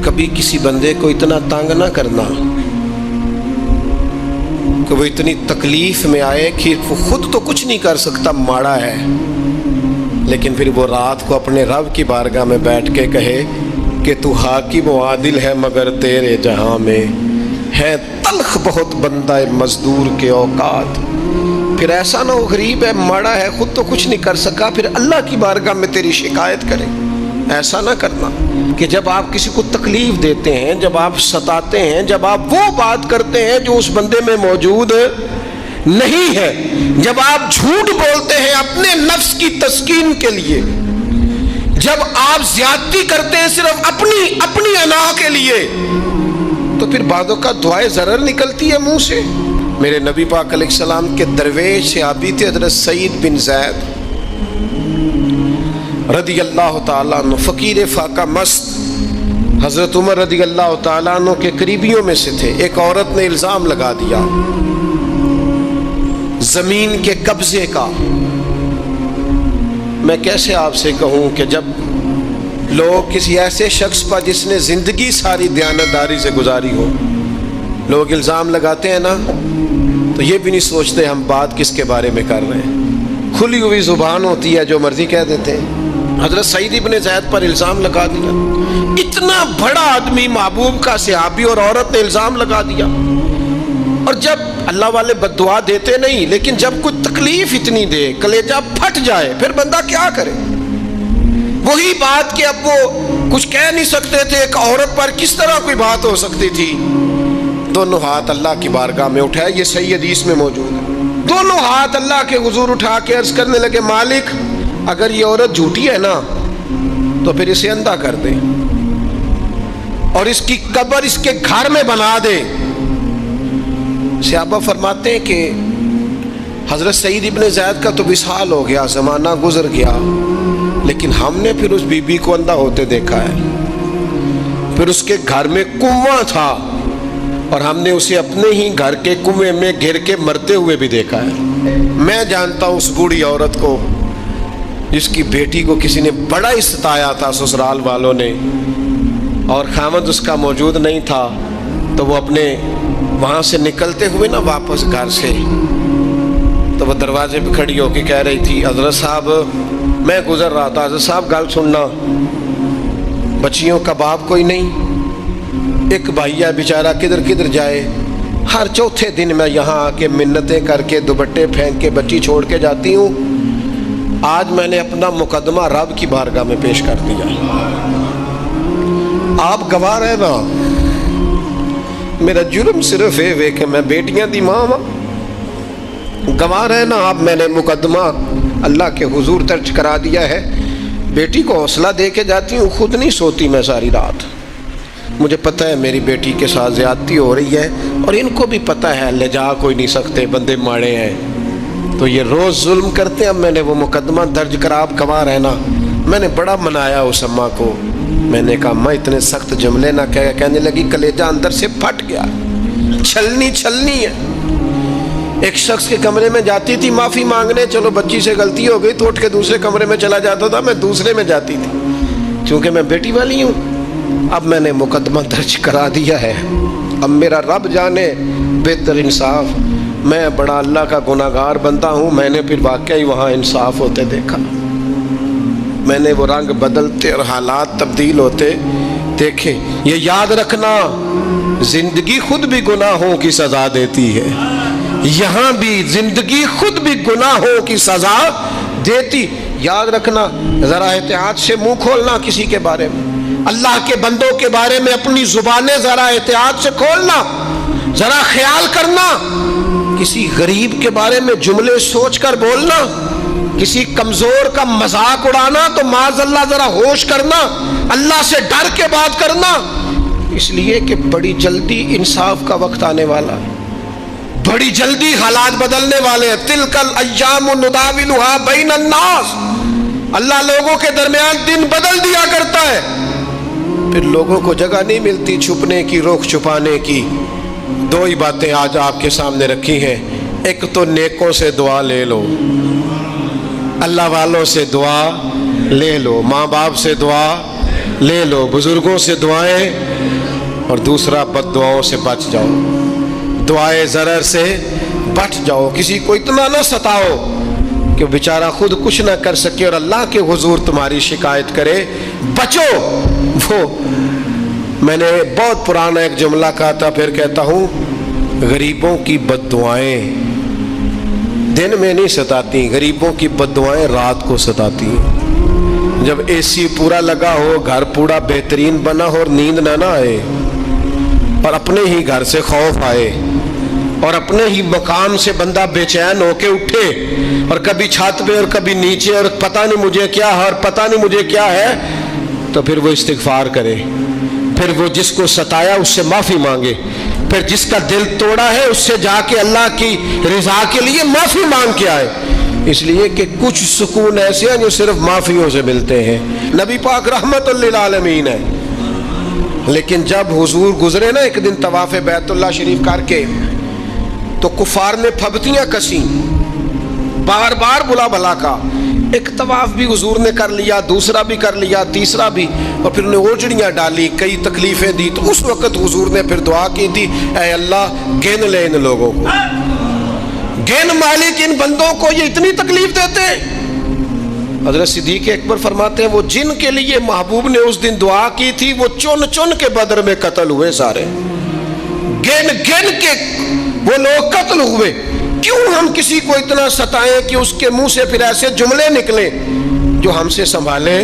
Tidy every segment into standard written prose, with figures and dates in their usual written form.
کبھی کسی بندے کو اتنا تنگ نہ کرنا کہ وہ اتنی تکلیف میں آئے کہ وہ خود تو کچھ نہیں کر سکتا، ماڑا ہے، لیکن پھر وہ رات کو اپنے رب کی بارگاہ میں بیٹھ کے کہے کہ تو حاکم و عادل ہے مگر تیرے جہاں میں ہے تلخ بہت بندہ مزدور کے اوقات۔ پھر ایسا نہ ہو غریب ہے، ماڑا ہے، خود تو کچھ نہیں کر سکا، پھر اللہ کی بارگاہ میں تیری شکایت کرے۔ ایسا نہ کرنا کہ جب آپ کسی کو تکلیف دیتے ہیں، جب آپ ستاتے ہیں، جب آپ وہ بات کرتے ہیں جو اس بندے میں موجود نہیں ہے، جب آپ جھوٹ بولتے ہیں اپنے نفس کی تسکین کے لیے، جب آپ زیادتی کرتے ہیں صرف اپنی انا کے لیے، تو پھر بعدوں کا دعائے ضرر نکلتی ہے منہ سے۔ میرے نبی پاک علیہ السلام کے درویش صحابی تھے حضرت سعید بن زید رضی اللہ تعالیٰ عنہ، فقیر فاقہ مست، حضرت عمر رضی اللہ تعالیٰ عنہ کے قریبیوں میں سے تھے۔ ایک عورت نے الزام لگا دیا زمین کے قبضے کا۔ میں کیسے آپ سے کہوں کہ جب لوگ کسی ایسے شخص پر جس نے زندگی ساری دیانتداری سے گزاری ہو، لوگ الزام لگاتے ہیں نا، تو یہ بھی نہیں سوچتے ہم بات کس کے بارے میں کر رہے ہیں، کھلی ہوئی زبان ہوتی ہے، جو مرضی کہہ دیتے ہیں۔ حضرت سعید ابن زید پر الزام لگا دیا، اتنا بڑا آدمی، محبوب کا صحابی، اور عورت نے الزام لگا دیا۔ اور جب اللہ والے بد دعا دیتے نہیں، لیکن جب کوئی تکلیف اتنی دے، کلیجہ پھٹ جائے، پھر بندہ کیا کرے؟ وہی بات کہ اب وہ کچھ کہہ نہیں سکتے تھے، ایک عورت پر کس طرح کوئی بات ہو سکتی تھی؟ دونوں ہاتھ اللہ کی بارگاہ میں اٹھائے، یہ صحیح حدیث میں موجود ہے۔ دونوں ہاتھ اللہ کے حضور اٹھا کے عرض کرنے لگے، مالک اگر یہ عورت جھوٹی ہے نا تو پھر اسے اندھا کر دے اور اس کی قبر اس کے گھر میں بنا دے۔ صحابہ فرماتے ہیں کہ حضرت سعید ابن زید کا تو وصال ہو گیا، زمانہ گزر گیا، لیکن ہم نے پھر اس بی بی کو اندھا ہوتے دیکھا ہے، پھر اس کے گھر میں کنواں تھا اور ہم نے اسے اپنے ہی گھر کے کنویں میں گر کے مرتے ہوئے بھی دیکھا ہے۔ میں جانتا ہوں اس بوڑھی عورت کو جس کی بیٹی کو کسی نے بڑا ہی ستایا تھا سسرال والوں نے، اور خامد اس کا موجود نہیں تھا، تو وہ اپنے وہاں سے نکلتے ہوئے نا واپس گھر سے، تو وہ دروازے پہ کھڑی ہو کے کہہ رہی تھی، حضرت صاحب میں گزر رہا تھا، حضرت صاحب گل سننا، بچیوں کا باپ کوئی نہیں، ایک بھائیا بیچارہ کدھر کدھر جائے، ہر چوتھے دن میں یہاں آ کے منتیں کر کے دوپٹے پھینک کے بچی چھوڑ کے جاتی ہوں، آج میں نے اپنا مقدمہ رب کی بارگاہ میں پیش کر دیا، آپ گواہ رہے نا، میرا جرم صرف ہے کہ میں بیٹیاں دی ماں ہوں، گواہ رہے نا آپ، میں نے مقدمہ اللہ کے حضور درج کرا دیا ہے، بیٹی کو حوصلہ دے کے جاتی ہوں، خود نہیں سوتی میں ساری رات، مجھے پتہ ہے میری بیٹی کے ساتھ زیادتی ہو رہی ہے، اور ان کو بھی پتہ ہے لے جا کوئی نہیں سکتے، بندے ماڑے ہیں، تو یہ روز ظلم کرتے ہیں۔ اب میں نے وہ مقدمہ درج کرا، آپ گواہ رہنا، میں نے بڑا منایا اس اماں کو، میں نے کہا ماں اتنے سخت جملے نہ کہنے لگی، کلیجہ اندر سے پھٹ گیا، چھلنی ہے۔ ایک شخص کے کمرے میں جاتی تھی معافی مانگنے، چلو بچی سے غلطی ہو گئی تو اٹھ کے دوسرے کمرے میں چلا جاتا تھا، میں دوسرے میں جاتی تھی، چونکہ میں بیٹی والی ہوں۔ اب میں نے مقدمہ درج کرا دیا ہے، اب میرا رب جانے بہتر انصاف، میں بڑا اللہ کا گناہگار بندہ ہوں، میں نے پھر واقعی وہاں انصاف ہوتے دیکھا، میں نے وہ رنگ بدلتے اور حالات تبدیل ہوتے دیکھے۔ یہ یاد رکھنا، زندگی خود بھی گناہوں کی سزا دیتی ہے، یہاں بھی زندگی خود بھی گناہوں کی سزا دیتی، یاد رکھنا، ذرا احتیاط سے منہ کھولنا کسی کے بارے میں، اللہ کے بندوں کے بارے میں اپنی زبانیں ذرا احتیاط سے کھولنا، ذرا خیال کرنا، کسی غریب کے بارے میں جملے سوچ کر بولنا، کسی کمزور کا مذاق اڑانا تو معاذ اللہ ذرا ہوش کرنا، اللہ سے ڈر کے بات کرنا، اس لیے کہ بڑی جلدی انصاف کا وقت آنے والا ہے، بڑی جلدی حالات بدلنے والے ہیں۔ تلک الایام نداولها بین الناس، اللہ لوگوں کے درمیان دن بدل دیا کرتا ہے، پھر لوگوں کو جگہ نہیں ملتی چھپنے کی، روک چھپانے کی۔ دو ہی باتیں آج آپ کے سامنے رکھی ہیں، ایک تو نیکوں سے دعا لے لو، اللہ والوں سے دعا لے لو، ماں باپ سے دعا لے لو بزرگوں سے دعائیں، اور دوسرا بد دعاؤں سے بچ جاؤ، دعائے ضرر سے بچ جاؤ، کسی کو اتنا نہ ستاؤ کہ بیچارہ خود کچھ نہ کر سکے اور اللہ کے حضور تمہاری شکایت کرے، بچو۔ وہ میں نے بہت پرانا ایک جملہ کہا تھا، پھر کہتا ہوں، غریبوں کی بد دعائیں دن میں نہیں ستاتی، غریبوں کی بد دعائیں رات کو ستاتی ہیں۔ جب اے سی پورا لگا ہو، گھر پورا بہترین بنا ہو اور نیند نہ آئے، اور اپنے ہی گھر سے خوف آئے، اور اپنے ہی مقام سے بندہ بے چین ہو کے اٹھے، اور کبھی چھت پہ اور کبھی نیچے، اور پتہ نہیں مجھے کیا ہے اور پتہ نہیں مجھے کیا ہے، تو پھر وہ استغفار کرے، پھر وہ جس کو ستایا اس سے معافی مانگے، پھر جس کا دل توڑا ہے اس سے جا کے اللہ کی رضا کے لیے معافی مانگ کے آئے، اس لیے کہ کچھ سکون ایسے ہیں جو صرف معافیوں سے ملتے ہیں۔ نبی پاک رحمت للعالمین ہے، لیکن جب حضور گزرے نا ایک دن طواف بیت اللہ شریف کر کے، تو کفار نے پھبتیاں کسیں، بار بار بلا بھلا کا، ایک طواف بھی حضور نے کر لیا، دوسرا بھی کر لیا، تیسرا بھی، اور پھر انہیں اوجڑیاں ڈالی، کئی تکلیفیں دی، تو اس وقت حضور نے پھر دعا کی تھی، اے اللہ گن لے ان لوگوں کو، گن مالک ان بندوں کو، یہ اتنی تکلیف دیتے ہیں۔ حضرت صدیق اکبر فرماتے ہیں وہ جن کے لیے محبوب نے اس دن دعا کی تھی وہ چن چن کے بدر میں قتل ہوئے، سارے گن گن کے وہ لوگ قتل ہوئے۔ کیوں ہم کسی کو اتنا ستائیں کہ اس کے منہ سے پھر ایسے جملے نکلیں جو ہم سے سنبھالے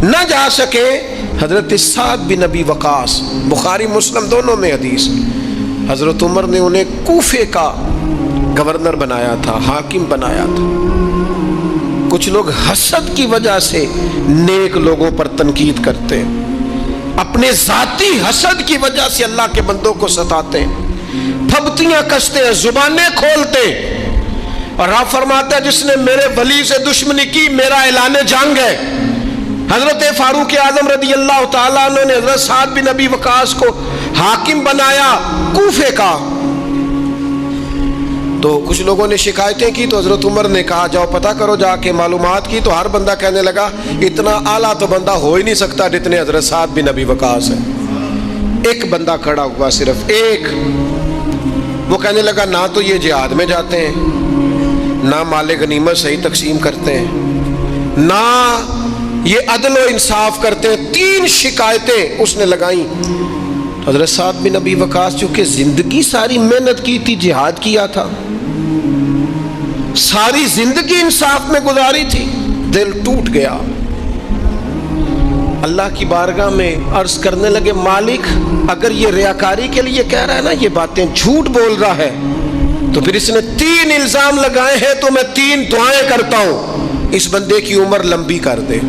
نہ جا سکے۔ حضرت سعد بن ابی وقاص، بخاری مسلم دونوں میں حدیث، حضرت عمر نے انہیں کوفے کا گورنر بنایا تھا، حاکم بنایا تھا۔ کچھ لوگ حسد کی وجہ سے نیک لوگوں پر تنقید کرتے ہیں، اپنے ذاتی حسد کی وجہ سے اللہ کے بندوں کو ستاتے ہیں، پھبتیاں کستے ہیں، زبانیں کھولتے ہیں، اور آپ فرماتا ہے جس نے میرے ولی سے دشمنی کی میرا اعلان جنگ ہے۔ حضرت فاروق اعظم رضی اللہ تعالیٰ عنہ نے حضرت سعد بن ابی وقاص کو حاکم بنایا کوفے کا، تو کچھ لوگوں نے شکایتیں کی، تو حضرت عمر نے کہا جاؤ پتہ کرو جا کے، معلومات کی، تو ہر بندہ کہنے لگا اتنا اعلیٰ تو بندہ ہو ہی نہیں سکتا جتنے حضرت سعد بن ابی وقاص ہے۔ ایک بندہ کھڑا ہوا، صرف ایک، وہ کہنے لگا نہ تو یہ جہاد میں جاتے ہیں، نہ مال غنیمت صحیح تقسیم کرتے ہیں، نہ یہ عدل و انصاف کرتے ہیں۔ 3 شکایتیں اس نے لگائیں۔ حضرت سعد بن ابی وقاص چونکہ زندگی ساری محنت کی تھی، جہاد کیا تھا، ساری زندگی انصاف میں گزاری تھی، دل ٹوٹ گیا، اللہ کی بارگاہ میں عرض کرنے لگے مالک اگر یہ ریاکاری کے لیے کہہ رہا ہے نا، یہ باتیں جھوٹ بول رہا ہے، تو پھر اس نے 3 الزام لگائے ہیں، تو میں 3 دعائیں کرتا ہوں، اس بندے کی عمر لمبی کر دے،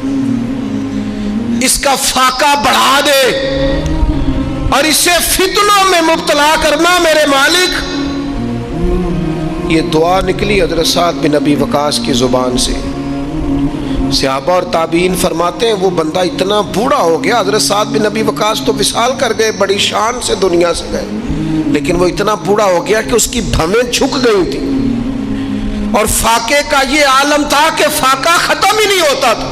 اس کا فاقہ بڑھا دے، اور اسے فتنوں میں مبتلا کرنا میرے مالک۔ یہ دعا نکلی حضرت سعد بن ابی وقاص کی زبان سے۔ صحابہ اور تابعین فرماتے ہیں وہ بندہ اتنا بوڑھا ہو گیا، حضرت سعد بن ابی وقاص تو وصال کر گئے، بڑی شان سے دنیا سے گئے، لیکن وہ اتنا بوڑھا ہو گیا کہ اس کی بھویں جھک گئی تھی، اور فاقے کا یہ عالم تھا کہ فاقہ ختم ہی نہیں ہوتا تھا،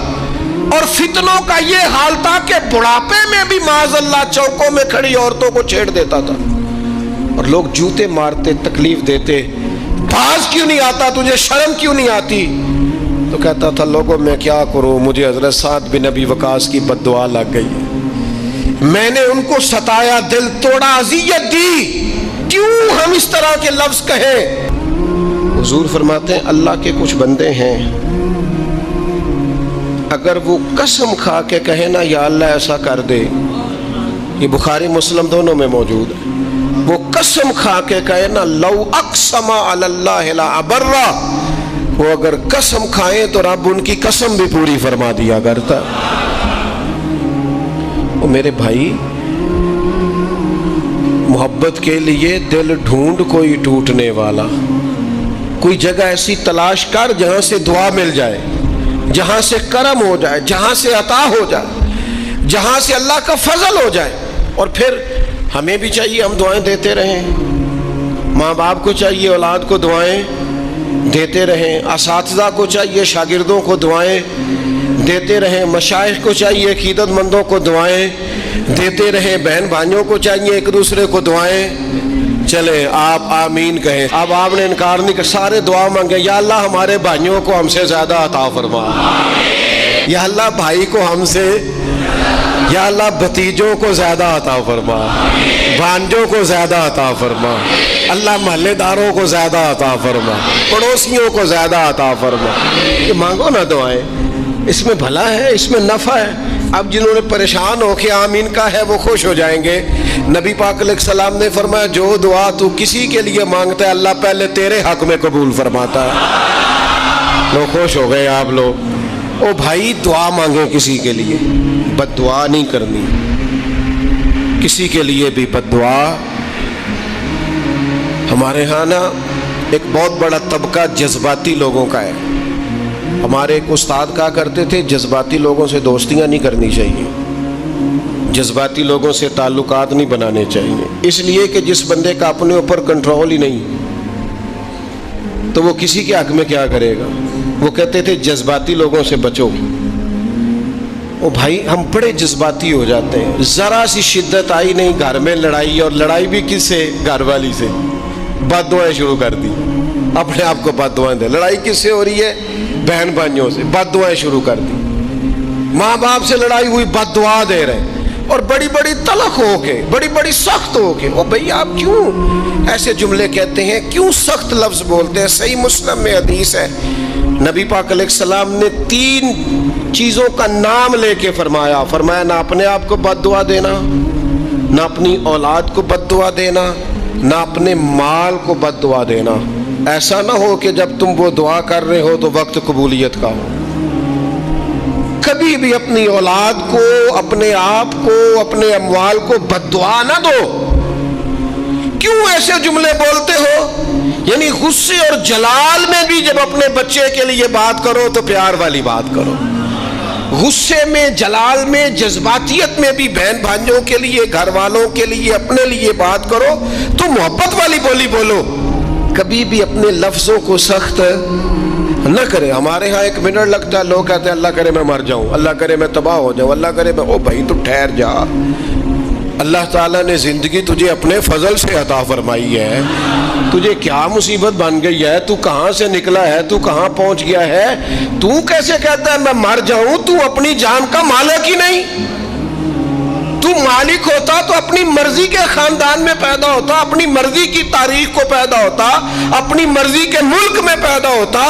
اور فتنوں کا یہ حال تھا کہ بڑھاپے میں بھی معاذ اللہ چوکوں میں کھڑی عورتوں کو چھیڑ دیتا تھا، اور لوگ جوتے مارتے، تکلیف دیتے، باز کیوں نہیں آتا تجھے، شرم کیوں نہیں آتی؟ تو کہتا تھا لوگوں میں کیا کروں، مجھے حضرت سعد بن ابی وقاص کی بد دعا لگ گئی، میں نے ان کو ستایا، دل توڑا، اذیت دی، کیوں ہم اس طرح کے لفظ کہیں؟ حضور فرماتے ہیں اللہ کے کچھ بندے ہیں اگر وہ قسم کھا کے کہے نا یا اللہ ایسا کر دے، یہ بخاری مسلم دونوں میں موجود ہے، وہ قسم کھا کے کہے نا لو اقسم علی اللہ لا ابرہ، وہ اگر قسم کھائیں تو رب ان کی قسم بھی پوری فرما دیا کرتا۔ وہ میرے بھائی محبت کے لیے دل ڈھونڈ کوئی ٹوٹنے والا، کوئی جگہ ایسی تلاش کر جہاں سے دعا مل جائے، جہاں سے کرم ہو جائے، جہاں سے عطا ہو جائے، جہاں سے اللہ کا فضل ہو جائے۔ اور پھر ہمیں بھی چاہیے ہم دعائیں دیتے رہیں، ماں باپ کو چاہیے اولاد کو دعائیں دیتے رہیں، اساتذہ کو چاہیے شاگردوں کو دعائیں دیتے رہیں, مشائخ کو چاہیے عقیدت مندوں کو دعائیں دیتے رہیں, بہن بھائیوں کو چاہیے ایک دوسرے کو دعائیں. چلیں آپ آمین کہیں. اب آپ نے انکار نہیں کر, سارے دعا مانگے, یا اللہ ہمارے بھائیوں کو ہم سے زیادہ عطا فرما, یا اللہ بھائی کو ہم سے, یا اللہ بھتیجوں کو زیادہ عطا فرما, بھانجوں کو زیادہ عطا فرما, اللہ محلے داروں کو زیادہ عطا فرما, پڑوسیوں کو زیادہ عطا فرما. یہ مانگو نا دعائیں, اس میں بھلا ہے, اس میں نفع ہے. اب جنہوں نے پریشان ہو کے آمین کا ہے وہ خوش ہو جائیں گے. نبی پاک علیہ السلام نے فرمایا جو دعا تو کسی کے لیے مانگتا ہے اللہ پہلے تیرے حق میں قبول فرماتا ہے. لوگ خوش ہو گئے آپ لوگ. او بھائی دعا مانگیں کسی کے لیے, بد دعا نہیں کرنی کسی کے لیے بھی بد دعا. ہمارے ہاں نا ایک بہت بڑا طبقہ جذباتی لوگوں کا ہے. ہمارے ایک استاد کہا کرتے تھے جذباتی لوگوں سے دوستیاں نہیں کرنی چاہیے, جذباتی لوگوں سے تعلقات نہیں بنانے چاہیے, اس لیے کہ جس بندے کا اپنے اوپر کنٹرول ہی نہیں تو وہ کسی کے حق میں کیا کرے گا. وہ کہتے تھے جذباتی لوگوں سے بچو. او بھائی ہم بڑے جذباتی ہو جاتے ہیں, ذرا سی شدت آئی نہیں گھر میں لڑائی, اور لڑائی بھی کس سے, گھر والی سے, بد دعائیں شروع کر دی, اپنے آپ کو بد دعائیں دے. لڑائی کس سے ہو رہی ہے, بہن بھائیوں سے, بد دعائیں شروع کر دی. ماں باپ سے لڑائی ہوئی, بد دعا دے رہے, اور بڑی بڑی تلخ ہو کے, بڑی بڑی سخت ہو کے. او بھئی آپ کیوں ایسے جملے کہتے ہیں, کیوں سخت لفظ بولتے ہیں؟ صحیح مسلم میں حدیث ہے, نبی پاک علیہ السلام نے 3 چیزوں کا نام لے کے فرمایا نہ اپنے آپ کو بد دعا دینا, نہ اپنی اولاد کو بد دعا دینا, نہ اپنے مال کو بد دعا دینا. ایسا نہ ہو کہ جب تم وہ دعا کر رہے ہو تو وقت قبولیت کا ہو. کبھی بھی اپنی اولاد کو, اپنے آپ کو, اپنے اموال کو بد دعا نہ دو. کیوں ایسے جملے بولتے ہو؟ یعنی غصے اور جلال میں بھی جب اپنے بچے کے لیے بات کرو تو پیار والی بات کرو. غصے میں, جلال میں, جذباتیت میں بھی بہن بھائیوں کے لیے, گھر والوں کے لیے, اپنے لیے بات کرو تو محبت والی بولی بولو. کبھی بھی اپنے لفظوں کو سخت نہ کرے. ہمارے ہاں 1 منٹ لگتا ہے, لوگ کہتے ہیں اللہ کرے میں مر جاؤں, اللہ کرے میں تباہ ہو جاؤں, اللہ کرے میں. او بھائی تو ٹھہر جا, اللہ تعالیٰ نے زندگی تجھے اپنے فضل سے عطا فرمائی ہے. تجھے کیا مصیبت بن گئی ہے, تو کہاں سے نکلا ہے, تو کہاں پہنچ گیا ہے, تو کیسے کہتا ہے میں مر جاؤں؟ تو اپنی جان کا مالک ہی نہیں. تو مالک ہوتا تو اپنی مرضی کے خاندان میں پیدا ہوتا, اپنی مرضی کی تاریخ کو پیدا ہوتا, اپنی مرضی کے ملک میں پیدا ہوتا.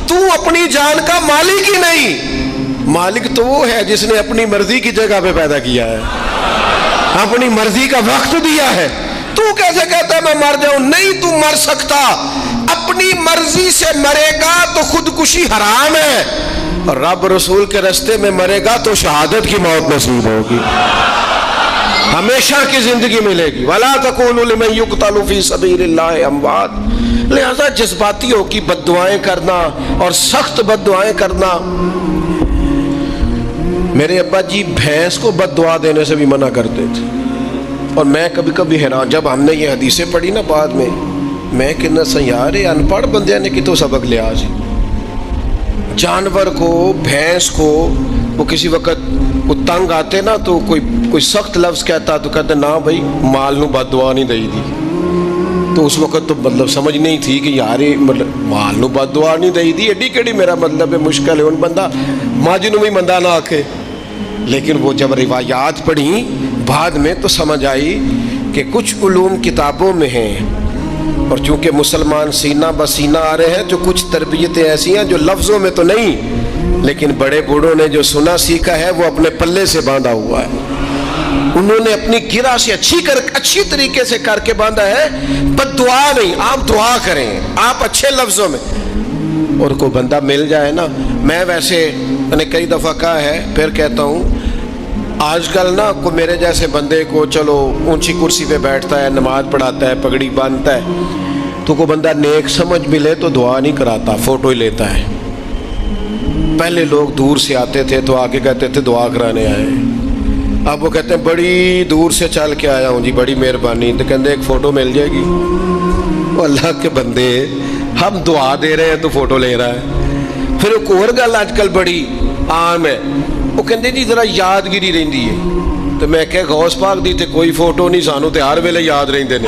تو اپنی جان کا مالک ہی نہیں. مالک تو وہ ہے جس نے اپنی مرضی کی جگہ پہ پیدا کیا ہے, اپنی مرضی کا وقت دیا ہے. تو کیسے کہتا ہے میں مر جاؤں؟ نہیں, تو مر سکتا. اپنی مرضی سے مرے گا تو خودکشی حرام ہے, اور رب رسول کے راستے میں مرے گا تو شہادت کی موت نصیب ہوگی, ہمیشہ کی زندگی ملے گی. وَلَا تَقُولُوا لِمَن يُقْتَلُ فِي سَبِيلِ اللَّهِ أَمْوَاتٌ. لہذا جذباتی ہو کی بد دعائیں کرنا اور سخت بد دعائیں کرنا. میرے ابا جی بھینس کو بد دعا دینے سے بھی منع کرتے تھے, اور میں کبھی کبھی حیران, جب ہم نے یہ حدیثیں پڑھی نا بعد میں کہنا سیارے ان پڑھ بندے نے کتوں سبق لیا سی. جانور کو, بھینس کو, وہ کسی وقت وہ تنگ آتے نا تو کوئی سخت لفظ کہتا تو کہتے نہ بھائی مال نو بد دعا نہیں دئی دی. تو اس وقت تو مطلب سمجھ نہیں تھی کہ یار مطلب مال نو بد دعا نہیں دئی دی, ایڈی کیڑی میرا مطلب ہے مشکل ہے ان بندہ ماجی نو بھی مندہ نہ آکھے. لیکن وہ جب روایات پڑھی بعد میں تو سمجھ آئی کہ کچھ علوم کتابوں میں ہیں, اور چونکہ مسلمان سینہ بسینہ آ رہے ہیں تو کچھ تربیتیں ایسی ہیں جو لفظوں میں تو نہیں, لیکن بڑے بوڑھوں نے جو سنا سیکھا ہے وہ اپنے پلے سے باندھا ہوا ہے. انہوں نے اپنی گرہ سے اچھی طریقے سے کر کے باندھا ہے. بد دعا نہیں, آپ دعا کریں, آپ اچھے لفظوں میں. اور کوئی بندہ مل جائے نا, میں ویسے میں نے کئی دفعہ کہا ہے, پھر کہتا ہوں, آج کل نا کو میرے جیسے بندے کو چلو اونچی کرسی پہ بیٹھتا ہے, نماز پڑھاتا ہے, پگڑی باندھتا ہے, تو کوئی بندہ نیک سمجھ ملے تو دعا نہیں کراتا, فوٹو ہی لیتا ہے. پہلے لوگ دور سے آتے تھے تو آگے کہتے تھے دعا کرانے آئے, اب وہ کہتے ہیں بڑی دور سے چل کے آیا ہوں جی, بڑی مہربانی. تو کہتے ایک فوٹو مل جائے گی. وہ اللہ کے بندے, ہم دعا دے رہے ہیں تو فوٹو لے رہا ہے. پھر ایک اور گل آج کل بڑی ਆਮ ਹੈ। ਉਹ ਕਹਿੰਦੇ ਜੀ ਜ਼ਰਾ ਯਾਦਗਿਰੀ ਰਹਿੰਦੀ ਹੈ। ਤੇ ਮੈਂ ਕਿਹਾ ਗੌਸ ਪਾਕ ਦੀ ਤੇ ਕੋਈ ਫੋਟੋ ਨਹੀਂ, ਸਾਨੂੰ ਤੇ ਹਰ ਵੇਲੇ ਯਾਦ ਰਹਿੰਦੇ ਨੇ,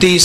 30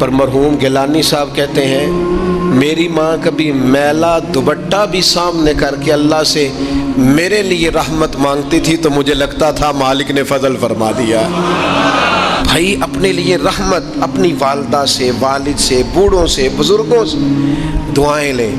پر مرحوم گیلانی صاحب کہتے ہیں میری ماں کبھی میلا دوپٹہ بھی سامنے کر کے اللہ سے میرے لیے رحمت مانگتی تھی تو مجھے لگتا تھا مالک نے فضل فرما دیا۔ بھائی اپنے لیے رحمت، اپنی والدہ سے، والد سے، بوڑھوں سے، بزرگوں سے دعائیں لیں۔